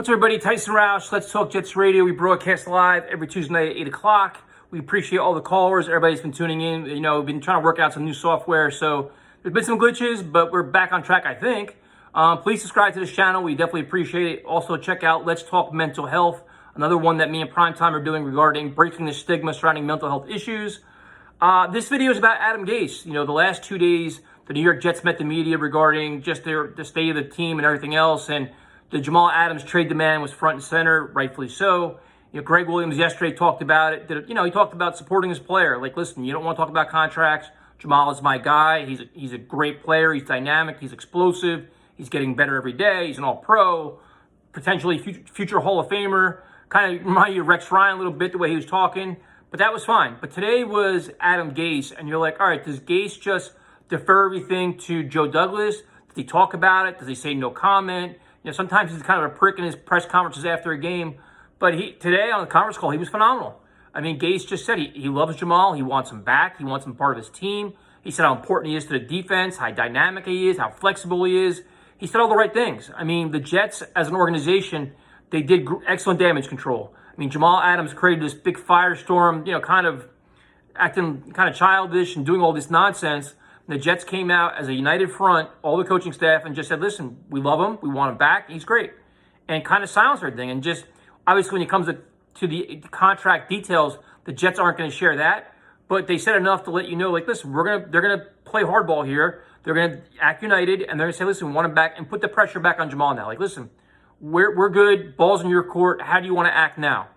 What's up, everybody? Tyson Roush, Let's Talk Jets Radio. We broadcast live every Tuesday night at 8 o'clock. We appreciate all the callers. Everybody's been tuning in. You know, we've been trying to work out some new software, so there's been some glitches, but we're back on track, I think. Please subscribe to this channel. We definitely appreciate it. Also, check out Let's Talk Mental Health, another one that me and Primetime are doing regarding breaking the stigma surrounding mental health issues. This video is about Adam Gase. You know, the last 2 days, the New York Jets met the media regarding just the state of the team and everything else, and the Jamal Adams trade demand was front and center, rightfully so. You know, Greg Williams yesterday talked about it. He talked about supporting his player. Like, listen, you don't want to talk about contracts. Jamal is my guy. He's a great player. He's dynamic. He's explosive. He's getting better every day. He's an all-pro, potentially future Hall of Famer. Kind of reminded you of Rex Ryan a little bit, the way he was talking. But that was fine. But today was Adam Gase, and you're like, all right, does Gase just defer everything to Joe Douglas? Does he talk about it? Does he say no comment? You know, sometimes he's kind of a prick in his press conferences after a game. But today on the conference call, he was phenomenal. I mean, Gase just said he loves Jamal. He wants him back. He wants him part of his team. He said how important he is to the defense, how dynamic he is, how flexible he is. He said all the right things. I mean, the Jets, as an organization, they did excellent damage control. I mean, Jamal Adams created this big firestorm, kind of acting kind of childish and doing all this nonsense. The Jets came out as a united front, all the coaching staff, and just said, listen, we love him. We want him back. He's great. And kind of silenced everything. And just, obviously, when it comes to the contract details, the Jets aren't going to share that. But they said enough to let you know, like, listen, they're going to play hardball here. They're going to act united. And they're going to say, listen, we want him back, and put the pressure back on Jamal now. Like, listen, we're good. Ball's in your court. How do you want to act now?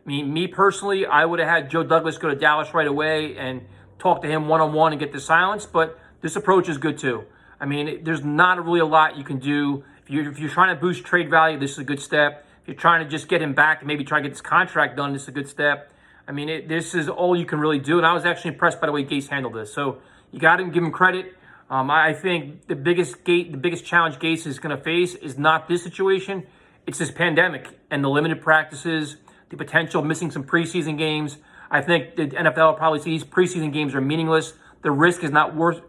I mean, me personally, I would have had Joe Douglas go to Dallas right away and talk to him one-on-one and get the silence, but this approach is good too. I mean, there's not really a lot you can do. If you're trying to boost trade value, this is a good step. If you're trying to just get him back and maybe try to get this contract done, this is a good step. I mean, this is all you can really do, and I was actually impressed by the way Gase handled this. So you got to give him credit. I think the biggest challenge Gase is going to face is not this situation. It's this pandemic and the limited practices, the potential of missing some preseason games. I think the NFL probably sees preseason games are meaningless. The risk is not worth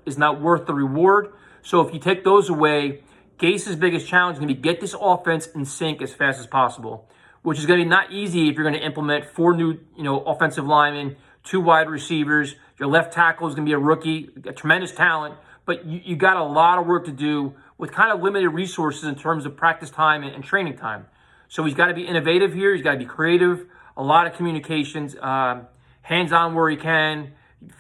the reward. So if you take those away, Gase's biggest challenge is going to be get this offense in sync as fast as possible, which is going to be not easy if you're going to implement 4 new, offensive linemen, 2 wide receivers. Your left tackle is going to be a rookie, a tremendous talent, but you got a lot of work to do with kind of limited resources in terms of practice time and training time. So he's got to be innovative here. He's got to be creative. A lot of communications, hands-on where he can,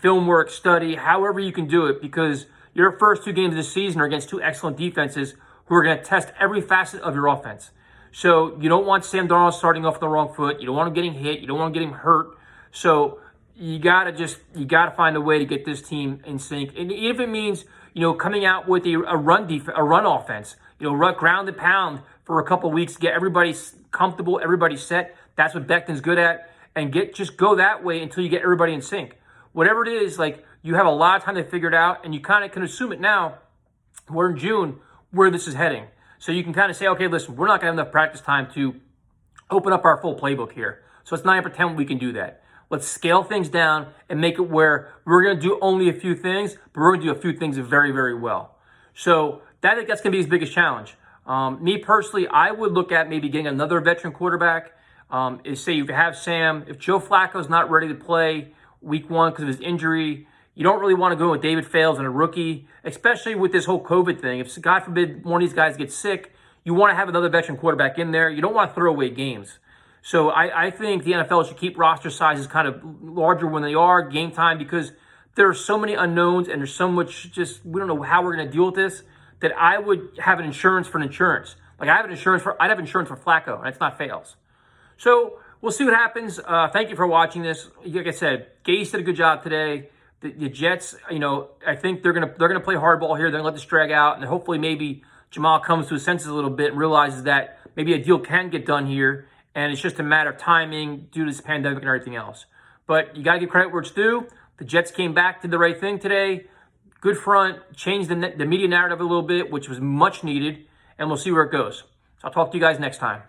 film work, study, however you can do it, because your first 2 games of the season are against 2 excellent defenses who are going to test every facet of your offense. So you don't want Sam Darnold starting off on the wrong foot. You don't want him getting hit. You don't want him getting hurt. So you gotta find a way to get this team in sync. And even if it means, coming out with a run offense, ground and pound for a couple weeks, get everybody comfortable, everybody set. That's what Becton's good at. And just go that way until you get everybody in sync. Whatever it is, like, you have a lot of time to figure it out, and you kind of can assume it now, we're in June, where this is heading. So you can kind of say, okay, listen, we're not going to have enough practice time to open up our full playbook here. So let's not pretend we can do that. Let's scale things down and make it where we're going to do only a few things, but we're going to do a few things very, very well. So that's going to be his biggest challenge. Me personally, I would look at maybe getting another veteran quarterback. Say you have Sam. If Joe Flacco's not ready to play week 1 because of his injury, you don't really want to go with David Fales and a rookie, especially with this whole COVID thing. If, God forbid, one of these guys gets sick, you want to have another veteran quarterback in there. You don't want to throw away games. So I think the NFL should keep roster sizes kind of larger when they are game time, because there are so many unknowns and there's so much we don't know how we're going to deal with this, that I would have an insurance for an insurance. Like, I'd have insurance for Flacco, and it's not Fales. So we'll see what happens. Thank you for watching this. Like I said, Gase did a good job today. The Jets, I think they're gonna play hardball here. They're gonna let this drag out, and hopefully maybe Jamal comes to his senses a little bit and realizes that maybe a deal can get done here, and it's just a matter of timing due to this pandemic and everything else. But you gotta give credit where it's due. The Jets came back, did the right thing today. Good front, changed the media narrative a little bit, which was much needed, and we'll see where it goes. So I'll talk to you guys next time.